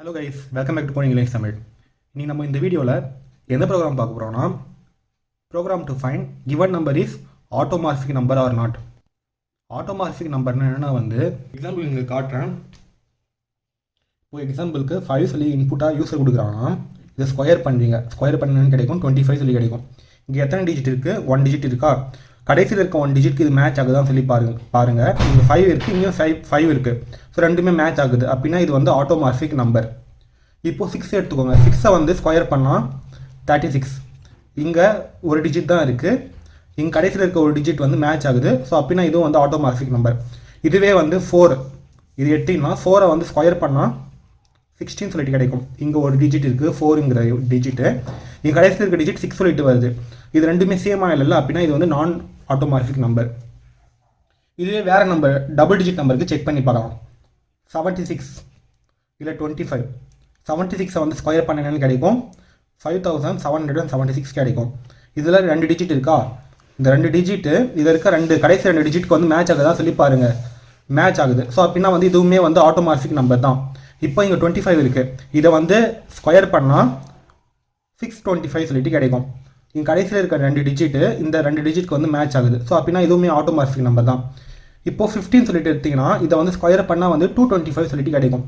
Hello guys, welcome back to Coding English Summit. இன்னைக்கு நம்ம இந்த வீடியோவில் எந்த ப்ரோக்ராம் பார்க்க போகிறோம்னா program to find given number is automorphic number or not. automorphic நம்பர்னு என்னென்னா எக்ஸாம்பிள் இங்கே காட்டுறேன். இப்போ எக்ஸாம்பிளுக்கு 5 சொல்லி இன்புட்டாக யூஸர் கொடுக்குறாங்கன்னா இதை ஸ்கொயர் பண்ணுன்னு கிடைக்கும் 25 சொல்லி கிடைக்கும். இங்கே எத்தனை டிஜிட் இருக்குது? 1 டிஜிட் இருக்கா? கடைசியில் இருக்க 1 டிஜிட்க்கு இது மேட்ச் ஆகுதான் சொல்லி பாருங்கள். இங்கே 5 இருக்குது, இங்கேயும் 5 இருக்குது. ஸோ ரெண்டுமே மேட்ச் ஆகுது அப்படின்னா இது ஆட்டோமார்பிக் நம்பர். இப்போது 6 எடுத்துக்கோங்க. 6ஐ ஸ்கொயர் பண்ணால் 36. இங்கே ஒரு டிஜிட் தான் இருக்குது, இங்கே கடைசியில் இருக்க ஒரு டிஜிட் மேட்ச் ஆகுது. ஸோ அப்படின்னா இதுவும் ஆட்டோமார்பிக் நம்பர். இதுவே 4 இது 8னா 4ஐ ஸ்கொயர் பண்ணால் 16 சொல்லிட்டு கிடைக்கும். இங்கே ஒரு டிஜிட் இருக்குது 4ங்கிற டிஜிட்டு, இங்கே கடைசியில் இருக்க டிஜிட் 6 சொல்லிட்டு வருது. இது ரெண்டுமே சேமாக இல்லை அப்படின்னா இது நான் ஆட்டோமார்பிக் நம்பர். இதுவே வேறு நம்பர் டபுள் டிஜிட் நம்பருக்கு செக் பண்ணி பார்க்கலாம். 76 இல்லை 25. 76ஐ ஸ்கொயர் பண்ணேன்னு கிடைக்கும் 5776 கிடைக்கும். இதில் 2 டிஜிட் இருக்கா? இந்த 2 டிஜிட்டு இதில் இருக்க கடைசி 2 டிஜிட்க்கு மேட்ச் ஆகுதா சொல்லி பாருங்கள். மேட்ச் ஆகுது. ஸோ அப்படின்னா இதுவுமே ஆட்டோமார்பிக் நம்பர் தான். இப்போ இங்கே 25 இருக்குது, இதை ஸ்கொயர் பண்ணால் 625 சொல்லிட்டு கிடைக்கும். இங்கே கடைசியில் இருக்க 2 டிஜிட்டு இந்த 2 டிஜிட்க்கு மேட்ச் ஆகுது. ஸோ அப்படின்னா இதுவுமே ஆட்டோமார்பிக் நம்பர் தான். இப்போது 15 சொல்லிட்டு எடுத்திங்கன்னா இதை ஸ்கொயர் பண்ணால் 225 சொல்லிட்டு கிடைக்கும்.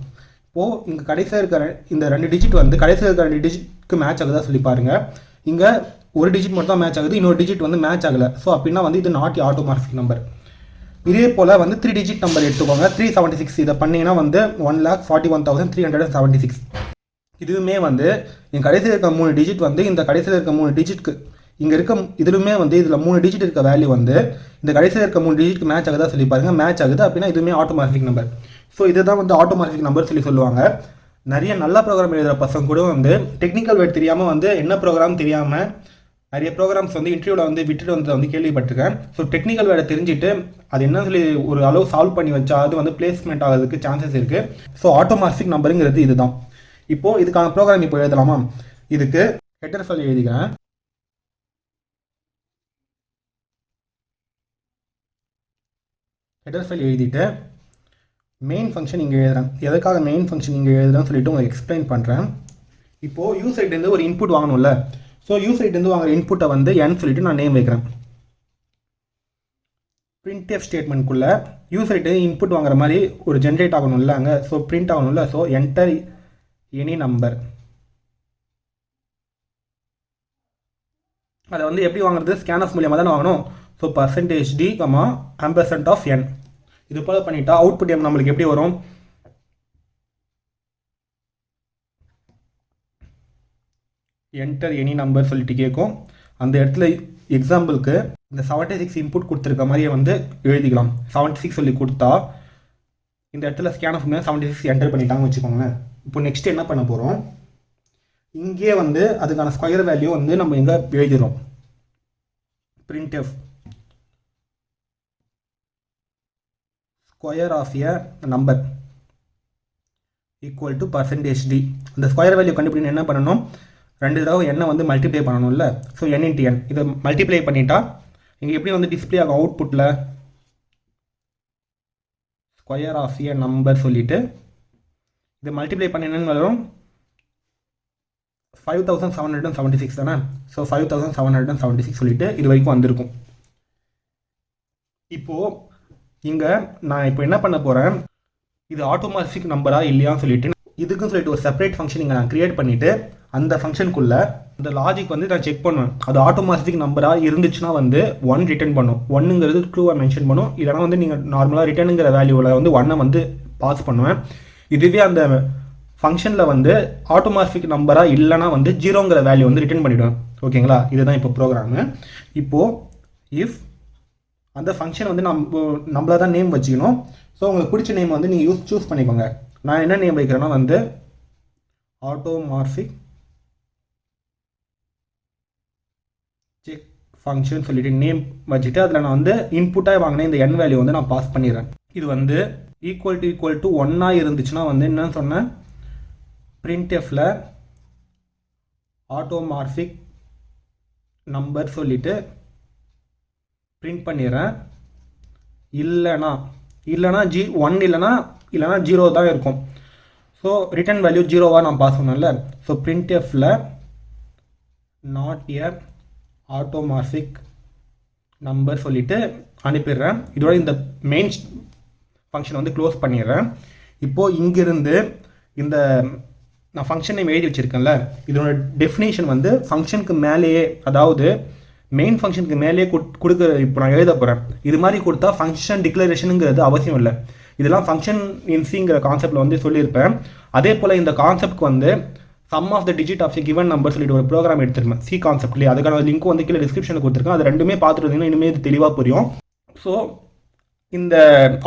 இப்போது இங்கே கடைசியில் இருக்கிற இந்த 2 டிஜிட் கடைசியில் இருக்கிற 2 டிஜிட்க்கு மேட்ச் ஆகுதா சொல்லி பாருங்கள். இங்கே ஒரு டிஜிட் மட்டும் தான் மேட்ச் ஆகுது, இன்னொரு டிஜிட் மேட்ச் ஆகலை. ஸோ அப்படின்னா இது நாட் ஆட்டோமார்பிக் நம்பர். இதே போல் 3 டிஜிட் நம்பர் எடுத்துக்கோங்க. 376 இதை பண்ணிங்கன்னா 1,41,376. இதுவுமே என் கடைசியில் இருக்க 3 டிஜிட் இந்த கடைசியில் இருக்க 3 டிஜிட்க்கு இங்கே இருக்க இதுலுமே இதில் 3 டிஜிட் இருக்க வேல்யூ இந்த கடைசியில் இருக்க 3 டிஜிட்க்கு மேட்ச் ஆகுதா சொல்லி பாருங்கள். மேட்ச் ஆகுது அப்படின்னா இதுவுமே ஆட்டோமார்பிக் நம்பர். ஸோ இதுதான் ஆட்டோமார்பிக் நம்பர் சொல்லி சொல்லுவாங்க. நிறைய நல்ல ப்ரோக்ராம் எழுதுகிற பசங்க கூட டெக்னிக்கல் வேர்ட் தெரியாமல் என்ன ப்ரோக்ராம் தெரியாமல் நிறைய ப்ரோக்ராம்ஸ் இன்டர்வியூவில் விட்டுட்டு கேள்விப்பட்டிருக்கேன். ஸோ டெக்னிக்கல் வேர்டை தெரிஞ்சுட்டு அது என்ன சொல்லி ஒரு அளவு சால்வ் பண்ணி வச்சா அது பிளேஸ்மெண்ட் ஆகிறதுக்கு சான்சஸ் இருக்குது. ஸோ ஆட்டோமார்பிக் நம்பருங்கிறது இதுதான். இப்போது இதுக்கான ப்ரோக்ராம் இப்போ எழுதலாமா? இதுக்கு ஹெட்டர் ஃபைல் எழுதிக்கிறேன். ஹெட்டர் ஃபைல் எழுதிட்டு மெயின் ஃபங்க்ஷன் இங்கே எழுதுறேன். எதுக்காக மெயின் ஃபங்க்ஷன் இங்கே எழுதுறேன்னு சொல்லிட்டு உங்களுக்கு எக்ஸ்பிளைன் பண்ணுறேன். இப்போது யூஸ் சைட்லேருந்து ஒரு இன்புட் வாங்கணும்ல. ஸோ யூஸ் சைட்லேருந்து வாங்குற இன்புட்டை n சொல்லிட்டு நான் நேம் வைக்கிறேன். printf ஸ்டேட்மெண்ட்குள்ளே யூஸ் சைட்டு இன்புட் வாங்குற மாதிரி ஒரு ஜென்ரேட் ஆகணும்ல அங்கே. ஸோ பிரிண்ட் ஆகணும்ல. So enter any number. அதை எப்படி வாங்குறது? ஸ்கேன்ஆஃப் மூலியமாக தானே வாங்கணும். ஸோ %d, %n இது போல் பண்ணிட்டா அவுட்புட் நம்மளுக்கு எப்படி வரும்? என்டர் எனி நம்பர் சொல்லிட்டு கேட்கும். அந்த இடத்துல எக்ஸாம்பிளுக்கு இந்த 76 இன்புட் கொடுத்துருக்க மாதிரியே எழுதிக்கலாம். 76 சொல்லி கொடுத்தா இந்த இடத்துல ஸ்கேன் ஆஃப் 76 என்டர் பண்ணிட்டாங்கன்னு வச்சுக்கோங்களேன். இப்போ நெக்ஸ்ட் என்ன பண்ண போகிறோம்? இங்கே அதுக்கான ஸ்கொயர் வேல்யூ நம்ம எங்கே எழுதிடும்? printf square of a number equal to %d. அந்த ஸ்கொயர் வேல்யூ கண்டுபிடிக்கணும் என்ன பண்ணணும்? 2 தடவை n மல்டிப்ளை பண்ணணும்ல. ஸோ n × n இதை மல்டிப்ளை பண்ணிட்டா இங்கே எப்படி டிஸ்பிளே ஆகும்? அவுட்புட்டில் ஸ்கொயர் ஆஃப் எ நம்பர் சொல்லிட்டு இதை மல்டிப்ளை பண்ண என்னன்னு வரும்? 5776 தானே. ஸோ 5776 சொல்லிட்டு இது வரைக்கும் வந்திருக்கும். இப்போது இங்கே நான் இப்போ என்ன பண்ண போகிறேன்? இது ஆட்டோமார்பிக் நம்பரா இல்லையான்னு சொல்லிட்டு இதுக்குன்னு சொல்லிட்டு ஒரு செப்பரேட் ஃபங்க்ஷன் இங்கே நான் கிரியேட் பண்ணிவிட்டு அந்த ஃபங்க்ஷனுக்குள்ளே அந்த லாஜிக் நான் செக் பண்ணுவேன். அது ஆட்டோமாட்டிக் நம்பராக இருந்துச்சுன்னா 1 ரிட்டர்ன் பண்ணும். 1ங்கிறது ட்ரூவாக மென்ஷன் பண்ணும். இல்லைனா நீங்கள் நார்மலாக ரிட்டர்னுங்கிற வேல்யூவில் 1 பாஸ் பண்ணுவேன். இதுவே அந்த ஃபங்க்ஷனில் ஆட்டோமாட்டிக் நம்பராக இல்லைனா 0ங்கிற வேல்யூ ரிட்டர்ன் பண்ணிவிடுவேன். ஓகேங்களா? இதுதான் இப்போ ப்ரோக்ராமு. இப்போது இஃப் அந்த ஃபங்க்ஷன் நம்மள தான் நேம் வச்சுக்கணும். ஸோ உங்களுக்கு பிடிச்ச நேம் நீங்கள் சூஸ் பண்ணிக்கோங்க. நான் என்ன நேம் வைக்கிறேன்னா ஆட்டோமார்பிக் செக் ஃபங்க்ஷன் சொல்லிட்டு நேம் வச்சுட்டு அதில் நான் இன்புட்டாக வாங்கினேன் இந்த n வேல்யூ நான் பாஸ் பண்ணிடுறேன். இது ஈக்குவல் டு 1 இருந்துச்சுன்னா என்னன்னு சொன்னேன்? printfல ஆட்டோமார்பிக் நம்பர் சொல்லிட்டு பிரிண்ட் பண்ணிடுறேன். இல்லைனா 1 இல்லைனா 0 தான் இருக்கும். ஸோ ரிட்டன் வேல்யூ ஜீரோவாக நான் பாஸ் பண்ணல. ஸோ printfல நாட் எ ஆட்டோமார்பிக் நம்பர் சொல்லிட்டு அனுப்பிடுறேன். இதோட இந்த மெயின் ஃபங்க்ஷன் வந்து க்ளோஸ் பண்ணிடுறேன். இப்போது இங்கிருந்து இந்த நான் ஃபங்க்ஷன் நேம் எழுதி வச்சுருக்கேன்ல, இதோட டெஃபினேஷன் வந்து ஃபங்க்ஷனுக்கு மேலேயே, அதாவது மெயின் ஃபங்க்ஷனுக்கு மேலேயே கொடுக்க இப்போ நான் எழுத போகிறேன். இது மாதிரி கொடுத்தா ஃபங்க்ஷன் டிக்ளரேஷனுங்கிறது அவசியம் இல்லை. இதெல்லாம் ஃபங்க்ஷன் இன்சிங்கிற கான்செப்டில் வந்து சொல்லியிருப்பேன். அதே போல் இந்த கான்செப்ட்க்கு வந்து sum of the digit of given number சொல்லிட்டு ஒரு ப்ரோக்ராம் எடுத்துருப்பேன் சி கான்செப்ட்லேயே. அதுக்கான லிங்க் வந்து கீழே டிஸ்கிரிப்ஷனில் கொடுத்துருக்கேன். அது ரெண்டுமே பார்த்துட்டு இருந்தீங்கன்னா இனிமேல் இது தெளிவாக புரியும். ஸோ இந்த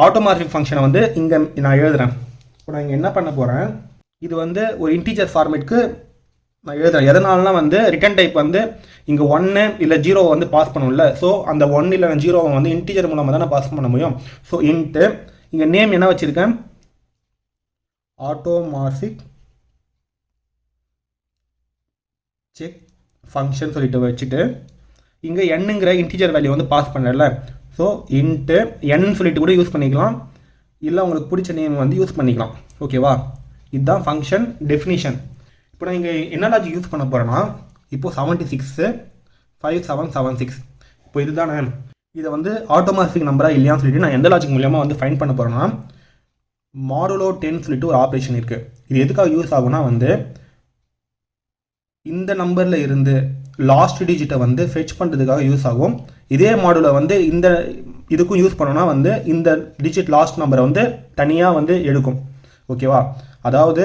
ஆட்டோமார்பிக் ஃபங்க்ஷனை வந்து இங்கே நான் எழுதுகிறேன். இப்போ நான் இங்கே என்ன பண்ண போகிறேன், இது வந்து ஒரு இன்டீஜர் ஃபார்மேட்க்கு நான் எழுதுகிறேன். எதனாலனா வந்து ரிட்டன் டைப் வந்து இங்கே 1 இல்லை 0 வந்து பாஸ் பண்ணணும்ல. ஸோ அந்த 1 இல்லை 0 வந்து இன்டீஜர் மூலமாக தான் நான் பாஸ் பண்ண முடியும். ஸோ இன்ட்டு இங்கே நேம் என்ன வச்சுருக்கேன், ஆட்டோமார்பிக் செக் ஃபங்க்ஷன் சொல்லிட்டு வச்சுட்டு இங்கே என்னங்கிற இன்டீஜர் வேல்யூ வந்து பாஸ் பண்ணல. ஸோ இன்ட்டு என்னு சொல்லிட்டு கூட யூஸ் பண்ணிக்கலாம், இல்லை உங்களுக்கு பிடிச்ச நேம் வந்து யூஸ் பண்ணிக்கலாம். ஓகேவா, இதுதான் ஃபங்க்ஷன் டெஃபினிஷன். இப்போ நான் இங்கே என்ன லாஜிக் யூஸ் பண்ண போகிறேன்னா, இப்போது 76 5776 இப்போ இதுதானே, இதை வந்து ஆட்டோமார்பிக் நம்பராக இல்லையான்னு சொல்லிட்டு நான் எந்த லாஜிக் மூலியமாக வந்து ஃபைண்ட் பண்ண போகிறேன்னா, மாடுலோ 10 சொல்லிட்டு ஒரு ஆப்ரேஷன் இருக்குது. இது எதுக்காக யூஸ் ஆகும்னா வந்து இந்த நம்பரில் இருந்து லாஸ்ட் டிஜிட்டை வந்து ஃபெச் பண்ணுறதுக்காக யூஸ் ஆகும். இதே மாடுலை வந்து இந்த இதுக்கும் யூஸ் பண்ணோன்னா வந்து இந்த டிஜிட் லாஸ்ட் நம்பரை வந்து தனியாக வந்து எடுக்கும். ஓகேவா, அதாவது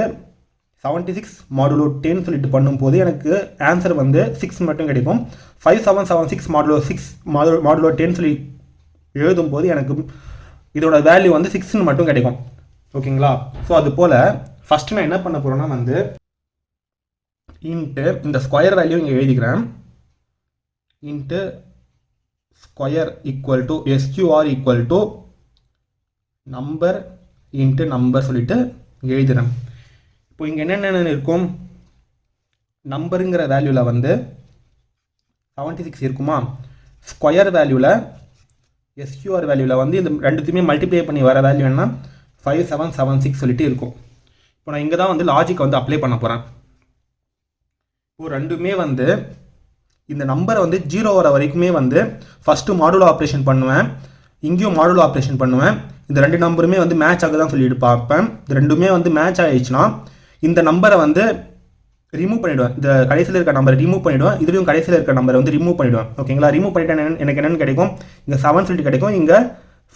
76 மாடுலோ 10 சொல்லிட்டு பண்ணும்போது எனக்கு ஆன்சர் வந்து 6 மட்டும் கிடைக்கும். 5776 மாடுலோ 6 மாடுலோ 10 சொல்லி எழுதும் போது எனக்கு இதோட வேல்யூ வந்து 6ன்னு மட்டும் கிடைக்கும். ஓகேங்களா, ஸோ அது போல் ஃபஸ்ட்டு நான் என்ன பண்ண போகிறேன்னா வந்து இன்ட்டு இந்த ஸ்கொயர் வேல்யூ இங்கே எழுதிக்கிறேன். Into square equal to SQR equal to number into number சொல்லிட்டு எழுதுகிறேன். இப்போ இங்கே என்னென்ன இருக்கும், நம்பருங்கிற வேல்யூவில் வந்து 76 இருக்குமா, ஸ்கொயர் வேல்யூவில் எஸ்கியூஆர் வேல்யூவில் வந்து இந்த ரெண்டுத்தையுமே மல்டிப்ளை பண்ணி வர வேல்யூ என்ன 5776 சொல்லிட்டு இருக்கும். இப்போ நான் இங்கே தான் வந்து லாஜிக் வந்து அப்ளை பண்ண போகிறேன். இப்போ ரெண்டுமே வந்து இந்த நம்பரை வந்து 0 வர வரைக்குமே வந்து ஃபஸ்ட்டு மாடுலோ ஆப்ரேஷன் பண்ணுவேன், இங்கேயும் மாடுலோ ஆப்ரேஷன் பண்ணுவேன். இந்த ரெண்டு நம்பருமே வந்து மேட்ச் ஆக தான் சொல்லிட்டு பார்ப்பேன். இது ரெண்டுமே வந்து மேட்ச் ஆகிடுச்சுன்னா இந்த நம்பரை வந்து ரிமூவ் பண்ணிவிடுவேன். இந்த கடைசியில் இருக்க நம்பரை ரிமூவ் பண்ணிவிடுவேன், இதுலேயும் கடைசியில் இருக்க நம்பரை வந்து ரிமூவ் பண்ணிவிடுவேன். ஓகேங்களா, ரிமூவ் பண்ணிட்டேன் எனக்கு என்னென்னு கிடைக்கும், இங்கே 7 சொல்லிட்டு கிடைக்கும், இங்கே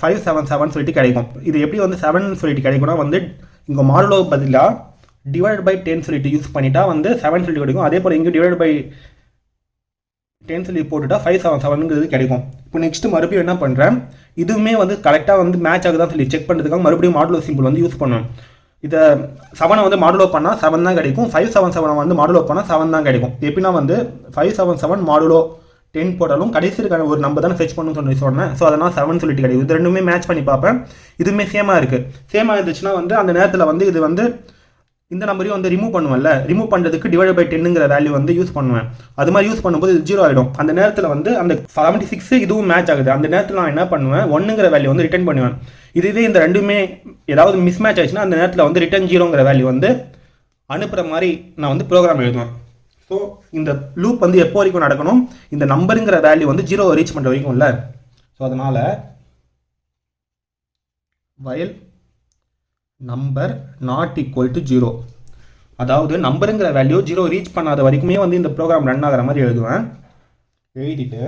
577 சொல்லிட்டு கிடைக்கும். இது எப்படி வந்து 7 சொல்லிட்டு கிடைக்கும்னா வந்து இங்கே மாடுலோ பதிலாக டிவைட் பை 10 சொல்லிட்டு யூஸ் பண்ணிட்டா வந்து 7 சொல்லிட்டு கிடைக்கும். அதே போல் இங்கே டிவைட் பை 10 சொல்லி போட்டுட்டா 577ங்கிறது கிடைக்கும். இப்போ நெக்ஸ்ட்டு மறுபடியும் என்ன பண்ணுறேன், இதுவுமே வந்து கரெக்டாக வந்து மேட்ச் ஆகுதான் சொல்லி செக் பண்ணுறதுக்காக மறுபடியும் மாடுலோ சிம்பிள் வந்து யூஸ் பண்ணுவேன். இதை 7 வந்து மாடுலோ பண்ணால் 7 தான் கிடைக்கும், 577 வந்து மாடுலோ பண்ணால் 7 தான் கிடைக்கும். எப்படின்னா வந்து 577 மாடுலோ 10 போட்டாலும் கடைசி இருக்க ஒரு நம்பர் தானே ஃபெச் பண்ணணும்னு சொன்னேன். ஸோ அதனால் 7 சொல்லிட்டு கிடைக்கும். இது ரெண்டுமே மேட்ச் பண்ணி பார்ப்பேன், இதுவுமே சேமாக இருக்குது. சேமாக இருந்துச்சுன்னா வந்து அந்த நேரத்தில் வந்து இது வந்து இந்த நம்பரையும் வந்து ரிமூவ் பண்ணுவேன்ல, ரிமூவ் பண்ணுறதுக்கு டிவைட் பை 10ங்கிற வேல்யூ வந்து யூஸ் பண்ணுவேன். அது மாதிரி யூஸ் பண்ணும்போது இது 0 ஆகிடும். அந்த நேரத்தில் வந்து அந்த 76 இதுவும் மேட்ச் ஆகுது. அந்த நேரத்தில் நான் என்ன பண்ணுவேன், 1ங்கிற வேல்யூ வந்து ரிட்டர்ன் பண்ணுவேன். இதுவே இந்த ரெண்டுமே ஏதாவது மிஸ் மேட்ச் ஆச்சுன்னா அந்த நேரத்தில் வந்து ரிட்டர்ன் 0ங்கிற வேல்யூ வந்து அனுப்புகிற மாதிரி நான் வந்து ப்ரோக்ராம் எழுதுவேன். ஸோ இந்த லூப் வந்து எப்போ வரைக்கும் நடக்கணும், இந்த நம்பருங்கிற வேல்யூ வந்து 0 ரீச் பண்ணுற வரைக்கும் இல்லை. ஸோ அதனால் வயல் நம்பர் நாட் ஈக்குவல் டு 0, அதாவது நம்பருங்கிற வேல்யூ 0 ரீச் பண்ணாத வரைக்குமே வந்து இந்த ப்ரோக்ராம் ரன் ஆகிற மாதிரி எழுதுவேன். எழுதிட்டு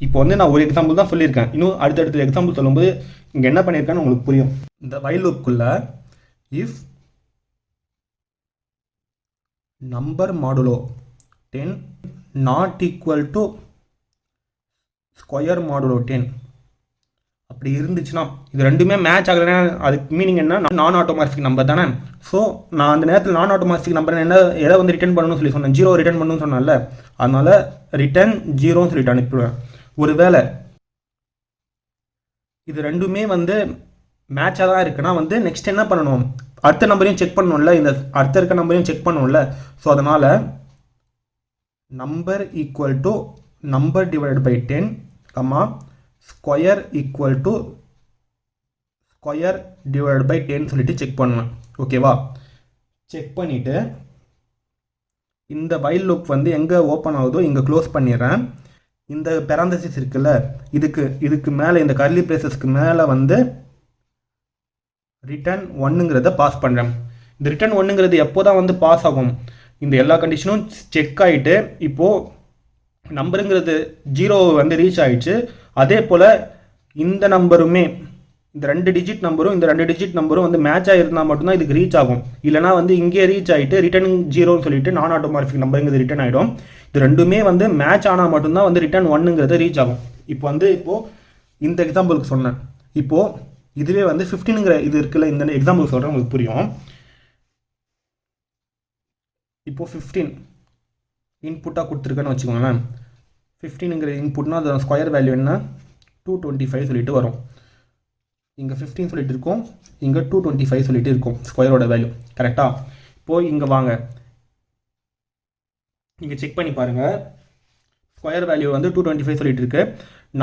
இப்போ வந்து நான் ஒரு எக்ஸாம்பிள் தான் சொல்லியிருக்கேன், இன்னும் அடுத்தடுத்த எக்ஸாம்பிள் சொல்லும்போது இங்கே என்ன பண்ணியிருக்கேன்னு உங்களுக்கு புரியும். இந்த வைல் லூப்புக்குள்ள if number modulo 10 not equal to square modulo 10 அப்படி இருந்துச்சுன்னா, இது ரெண்டுமே மேட்ச் ஆகலைன்னா அதுக்கு மீனிங் என்ன, நான் ஆட்டோமார்பிக் நம்பர் தானே. ஸோ நான் அந்த நேரத்தில் நான் ஆட்டோமார்பிக் நம்பர் என்ன எதை வந்து ரிட்டர்ன் பண்ணணும்னு சொல்லி சொன்னேன், 0 ரிட்டர்ன் பண்ணணும்னு சொன்னால, அதனால் ரிட்டர்ன் 0ன்னு சொல்லிட்டு அனுப்பிடுவேன். ஒருவேளை இது ரெண்டுமே வந்து மேட்சாக தான் இருக்குன்னா வந்து நெக்ஸ்ட் என்ன பண்ணணும், அடுத்த நம்பரையும் செக் பண்ணணும்ல, இந்த அடுத்த இருக்க நம்பரையும் செக் பண்ணணும்ல. ஸோ அதனால் number equal to number divide by 10 comma square equal to square divide by 10 சொல்லிட்டு செக் பண்ணுவேன். ஓகேவா, செக் பண்ணிவிட்டு இந்த வைல் லூப் வந்து எங்கே ஓப்பன் ஆகுதோ இங்கே க்ளோஸ் பண்ணிடுறேன். இந்த பெராந்தசிஸ் இருக்குல்ல, இதுக்கு மேலே இந்த கர்லி பிரேசஸ்க்கு மேலே வந்து ரிட்டர்ன் ஒன்னுங்கிறத பாஸ் பண்ணுறேன். இந்த ரிட்டர்ன் ஒன்னுங்கிறது எப்போ தான் வந்து பாஸ் ஆகும், இந்த எல்லா கண்டிஷனும் செக் ஆகிட்டு இப்போது நம்பருங்கிறது 0 வந்து ரீச் ஆகிடுச்சு. அதே போல் இந்த நம்பருமே, இந்த 2 டிஜிட் நம்பரும் இந்த 2 டிஜிட் நம்பரும் வந்து மேட்ச் ஆகிருந்தால் மட்டும்தான் இதுக்கு ரீச் ஆகும். இல்லைனா வந்து இங்கே ரீச் ஆகிட்டு ரிட்டர்ன் 0ன்னு சொல்லிட்டு நான் ஆட்டோமார்பிக் நம்பருங்கிறது ரிட்டர்ன் ஆகிடும். இது ரெண்டுமே வந்து மேட்ச் ஆனால் மட்டும்தான் வந்து ரிட்டர்ன் 1ங்கிறது ரீச் ஆகும். இப்போது இந்த எக்ஸாம்பிளுக்கு சொன்னேன். இப்போது இதுவே வந்து 15ங்கிற இது இருக்குல்ல, இந்த எக்ஸாம்பிள் சொல்கிறேன் உங்களுக்கு புரியும். இப்போது 15 இன்புட்டாக கொடுத்துருக்கேன்னு வச்சுக்கோங்களேன். 15ங்கிற இன்புட்னா அது ஸ்கொயர் வேல்யூ என்ன 225 சொல்லிட்டு வரும். இங்கே 15 சொல்லிட்டு இருக்கும், இங்கே 225 சொல்லிட்டு இருக்கும் ஸ்கொயரோட வேல்யூ. கரெக்டாக? இப்போது இங்கே வாங்க, இங்கே செக் பண்ணி பாருங்கள். ஸ்கொயர் வேல்யூ வந்து 225 சொல்லிட்டு இருக்கு.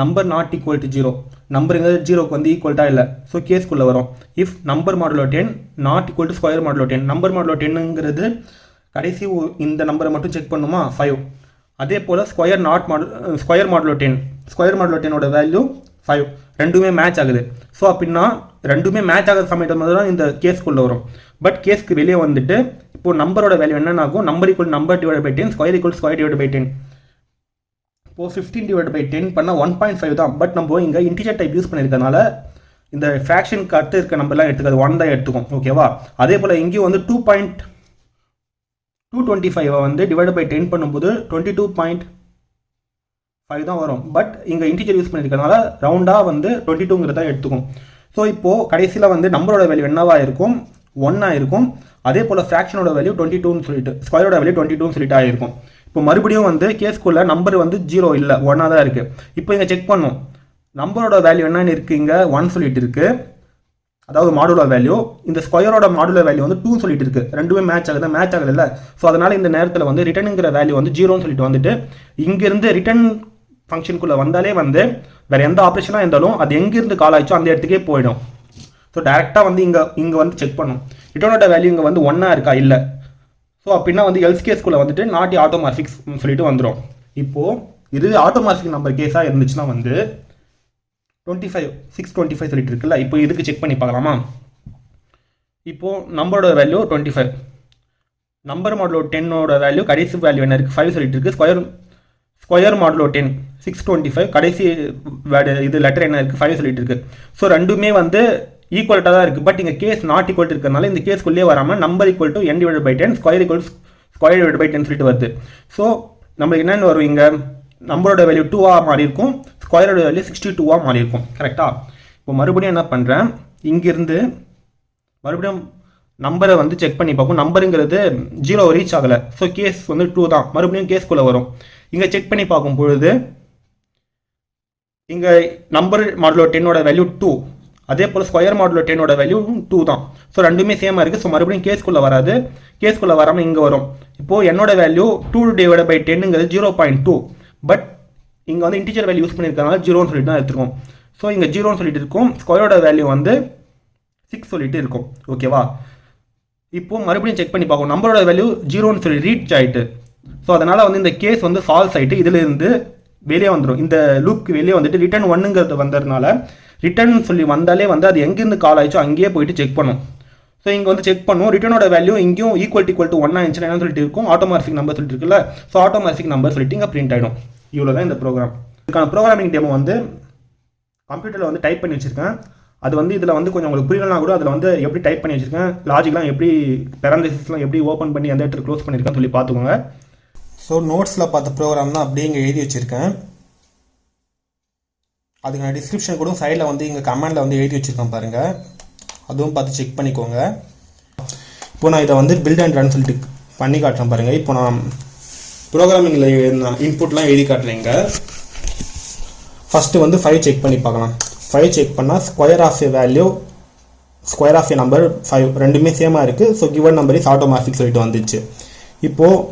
நம்பர் நாட் ஈக்குவல் டு 0, நம்பருங்கிறது 0க்கு வந்து ஈக்குவல்ட்டாக இல்லை. ஸோ கேஸ்க்குள்ளே வரும். If number modulo 10 not equal to square modulo 10, number modulo 10ங்கிறது கடைசி இந்த நம்பரை மட்டும் செக் பண்ணுமா 5. அதே போல் ஸ்கொயர் மாடுலோ 10, ஸ்கொயர் மாடுலோ 10ஓட வேல்யூ 5, ரெண்டுமே மேட்ச் ஆகுது. ஸோ அப்படின்னா ரெண்டுமே மேட்ச் ஆகிற சமயத்தில் மட்டும் தான் இந்த கேஸ்க்குள்ளே வரும். பட் கேஸ்க்கு வெளியே வந்துட்டு இப்போது நம்பரோட வேல்யூ என்னென்ன ஆகும், number equal number divide by 10, square equal square divide by 10. இப்போது 15 டிவைட் பை 10 பண்ணால் 1.5 தான். பட் நம்ம இங்கே இன்டிஜர் டைப் யூஸ் பண்ணியிருக்கனால இந்த ஃப்ராக்ஷனுக்கு அடுத்து இருக்க நம்பர்லாம் எடுத்துக்காது, 1 தான் எடுத்துக்கும். ஓகேவா? அதே போல் இங்கேயும் வந்து 2.225 வந்து டிவைட் பை 10 பண்ணும்போது 22.5 தான் வரும். பட் இங்கே இன்டிஜர் யூஸ் பண்ணியிருக்கனால ரவுண்டாக வந்து 22ங்கிறத எடுத்துக்கும். ஸோ இப்போது கடைசியில் வந்து நம்பரோட வேல்யூ என்னவா இருக்கும், 1 இருக்கும். அதே போல் ஃப்ராக்ஷனோட வேல்யூ 22ன்னு சொல்லிட்டு, ஸ்கொயரோட வேல்யூ 22ன்னு சொல்லிட்டு ஆகிருக்கும். இப்போ மறுபடியும் வந்து கேஸ்க்குள்ளே நம்பர் வந்து 0 இல்லை, 1 தான் இருக்குது. இப்போ இங்கே செக் பண்ணும், நம்பரோட வேல்யூ என்னன்னு இருக்குது, இங்கே 1 சொல்லிட்டு இருக்குது, அதாவது மாடுலர் வேல்யூ. இந்த ஸ்கொயரோட மாடுலர் வேல்யூ வந்து 2 சொல்லிட்டு இருக்குது. ரெண்டுமே மேட்ச் ஆகுது இல்லை. ஸோ அதனால் இந்த நேரத்தில் வந்து ரிட்டர்னுங்கிற வேல்யூ வந்து 0ன்னு சொல்லிட்டு வந்துட்டு இங்கேருந்து ரிட்டர்ன் ஃபங்க்ஷனுக்குள்ளே வந்தாலே வந்து வேறு எந்த ஆப்ரேஷனாக இருந்தாலும் அது எங்கேருந்து கால் ஆயிடுச்சோ அந்த இடத்துக்கே போயிடும். ஸோ டேரெக்டாக வந்து இங்கே வந்து செக் பண்ணும் ரிட்டர்னோட வேல்யூ இங்கே வந்து 1 இருக்கா இல்லை. ஸோ அப்படின்னா வந்து எல்ஸ் கேஸ்க்குள்ளே வந்துட்டு நாட் ஆட்டோமார்பிக்ஸ் சொல்லிட்டு வந்துடும். இப்போது இது ஆட்டோமார்பிக் நம்பர் கேஸாக இருந்துச்சுன்னா வந்து 625 சொல்லிட்டு இருக்குல்ல. இப்போ இதுக்கு செக் பண்ணி பார்க்கலாமா. இப்போது நம்பரோட வேல்யூ 25, நம்பர் மாடுலோ 10ஓட வேல்யூ கடைசி வேல்யூ என்ன இருக்குது 5 சொல்லிட்டு இருக்குது. ஸ்கொயர் மாடுலோ 10 625 கடைசி இது லெட்டர் என்ன இருக்குது 5 சொல்லிட்டு இருக்குது. ஸோ ரெண்டுமே வந்து ஈக்குவல்ட்டாக தான் இருக்குது. பட் இங்கே கேஸ் நாட் ஈக்குவல் இருக்கிறதுனால இந்த கேஸ்க்குள்ளே வராமல் number equal to n divide by 10, square equal square divide by 10 சொல்லிட்டு வருது. ஸோ நம்மளுக்கு என்னென்னு வரும், இங்கே நம்பரோட வேல்யூ 2ஆக மாறி இருக்கும், ஸ்கொயரோட வேல்யூ 62ஆக மாறி இருக்கும். கரெக்டாக? இப்போ மறுபடியும் என்ன பண்ணுறேன், இங்கிருந்து மறுபடியும் நம்பரை வந்து செக் பண்ணி பார்ப்போம். நம்பருங்கிறது 0 ரீச் ஆகலை. ஸோ கேஸ் வந்து 2 தான். மறுபடியும் கேஸ்க்குள்ளே வரும். இங்கே செக் பண்ணி பார்க்கும் பொழுது இங்கே நம்பர் மாடுலோ 10ஓட வேல்யூ 2, அதே போல் ஸ்கொயர் மாடுலோ 10ஓட வேல்யூ 2 தான். ஸோ ரெண்டுமே சேமாக இருக்குது. ஸோ மறுபடியும் கேஸ்க்குள்ளே வராது, கேஸ்க்குள்ளே வராமல் இங்கே வரும். இப்போது என்னோட வேல்யூ 2 டிவைட் பை 10ங்கிறது 0.2. பட் இங்கே வந்து இன்டிஜர் வேல்யூ யூஸ் பண்ணியிருக்கனால 0ன்னு சொல்லிட்டு தான் எடுத்துருக்கோம். ஸோ இங்கே 0ன்னு சொல்லிட்டு இருக்கும், ஸ்கொயரோட வேல்யூ வந்து 6 சொல்லிட்டு இருக்கும். ஓகேவா? இப்போது மறுபடியும் செக் பண்ணி பார்ப்போம். நம்பரோட வேல்யூ 0ன்னு சொல்லி ரீச் ஆகிட்டு, ஸோ அதனால் வந்து இந்த கேஸ் வந்து சால்வ் ஆகிட்டு இதிலிருந்து வெளியே வந்துடும். இந்த லூப்க்கு வெளியே வந்துட்டு ரிட்டர்ன் 1ங்கிறது வந்ததுனால ரிட்டர்ன் சொல்லி வந்தாலே வந்து அது எங்கேருந்து கால் ஆயிடுச்சோ அங்கேயே போயிட்டு செக் பண்ணும். ஸோ இங்கே வந்து செக் பண்ணும், ரிட்டர்னோட வேல்யூ இங்கேயும் ஈக்குவல் டு 1 ஆயிடுச்சுன்னா என்ன சொல்லிட்டு இருக்கும், ஆட்டோமார்பிக் நம்பர் சொல்லிட்டு இருக்குல்ல. ஸோ ஆட்டோமார்பிக் நம்பர் சொல்லிட்டு இங்கே பிரிண்ட் ஆகிடும். இவ்வளோ தான் இந்த ப்ரோக்ராம். இதுக்கான ப்ரோக்ராமிங் டெமோ வந்து கம்ப்யூட்டரில் வந்து டைப் பண்ணி வச்சுருக்கேன். அது வந்து இதில் வந்து கொஞ்சம் உங்களுக்கு புரியலனா கூட அதில் வந்து எப்படி டைப் பண்ணி வச்சுருக்கேன், லாஜிக்லாம் எப்படி பெராந்தசிஸ்லாம் எப்படி ஓப்பன் பண்ணி அந்த இடத்துல க்ளோஸ் பண்ணியிருக்கேன்னு சொல்லி பார்த்துக்கோங்க. ஸோ நோட்ஸில் பார்த்த ப்ரோக்ராம் தான் அப்படியே இங்கே எழுதி வச்சுருக்கேன். அதுக்கு நான் டிஸ்கிரிப்ஷன் கூட சைடில் வந்து இங்கே கமெண்டில் வந்து எழுதி வச்சுருக்கேன் பாருங்கள், அதுவும் பார்த்து செக் பண்ணிக்கோங்க. இப்போ நான் இதை வந்து பில்ட் அண்ட் ரன் சொல்லிட்டு பண்ணி காட்டுறேன் பாருங்கள். இப்போ நான் ப்ரோக்ராமிங்கில் இன்புட்லாம் எழுதி காட்டுறேங்க. ஃபஸ்ட்டு வந்து 5 செக் பண்ணி பார்க்கலாம். 5 செக் பண்ணால் square of A value, square of A number 5 ரெண்டுமே சேமாக இருக்குது. So given number is automorphic சொல்லிட்டு வந்துச்சு. இப்போது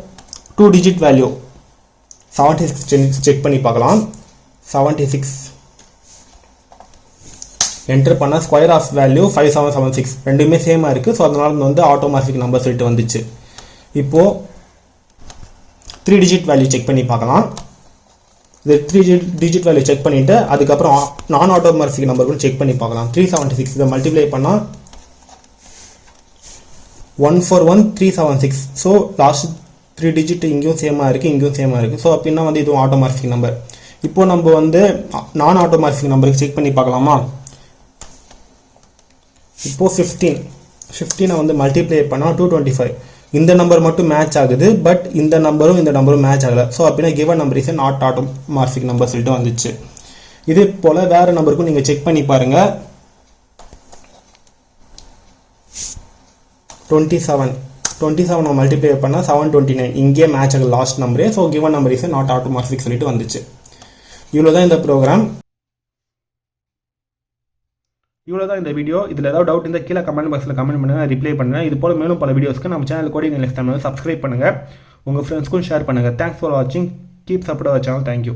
2 டிஜிட் வேல்யூ 76 செக் பண்ணி பார்க்கலாம். 76 என்டர் பண்ணால் ஸ்கொயர் ஆஃப் வேல்யூ 5776 ரெண்டுமே சேமாக இருக்குது. ஸோ அதனால வந்து ஆட்டோமார்பிக் நம்பர் சொல்லிட்டு வந்துச்சு. இப்போது 3 டிஜிட் வேல்யூ செக் பண்ணி பார்க்கலாம். இது 3 டிஜிட் வேல்யூ செக் பண்ணிவிட்டு அதுக்கப்புறம் நான் ஆட்டோமார்பிக் நம்பர் கூட செக் பண்ணி பார்க்கலாம். 376 இதை மல்டிப்ளை பண்ணால் 141376. ஸோ லாஸ்ட் 3 டிஜிட் இங்கேயும் சேமாக இருக்குது, இங்கேயும் சேமாக இருக்குது. ஸோ அப்படின்னா வந்து இதுவும் ஆட்டோமார்பிக் நம்பர். இப்போது நம்ம வந்து நான் ஆட்டோமார்பிக் நம்பருக்கு செக் பண்ணி பார்க்கலாமா? இப்போது 15 வந்து மல்டிப்ளை பண்ணால் 225. இந்த நம்பர் மட்டும் மேட்ச் ஆகுது, பட் இந்த நம்பரும் மேட்ச் ஆகலை. ஸோ அப்படின்னா given number is not automorphic number சொல்லிட்டு வந்துச்சு. இதே போல் வேறு நம்பருக்கும் நீங்கள் செக் பண்ணி பாருங்கள். 27 மல்டிப்ளை பண்ணால் 729 இங்கே மேட்ச் ஆகுது லாஸ்ட் நம்பரே. So given number is not automorphic சொல்லிட்டு வந்துச்சு. இவ்வளோதான் இந்த ப்ரோக்ராம், இவ்வளோதான் இந்த வீடியோ. இதில் ஏதாவது டவுட் இந்த கீழே கமெண்ட் பாக்ஸில் கமெண்ட் பண்ணுங்கள், ரிப்ளை பண்ணுங்கள். இது போல் மேலும் பல வீடியோஸ்க்கு நம்ம சேனல் கோடிங் இன்ஸ்டா சப்ஸ்கிரைப் பண்ணுங்கள், உங்கள் ஃப்ரெண்ட்ஸ்க்கும் ஷேர் பண்ணுங்கள். தேங்க்ஸ் ஃபார் வாட்சிங், keep support our channel. Thank you.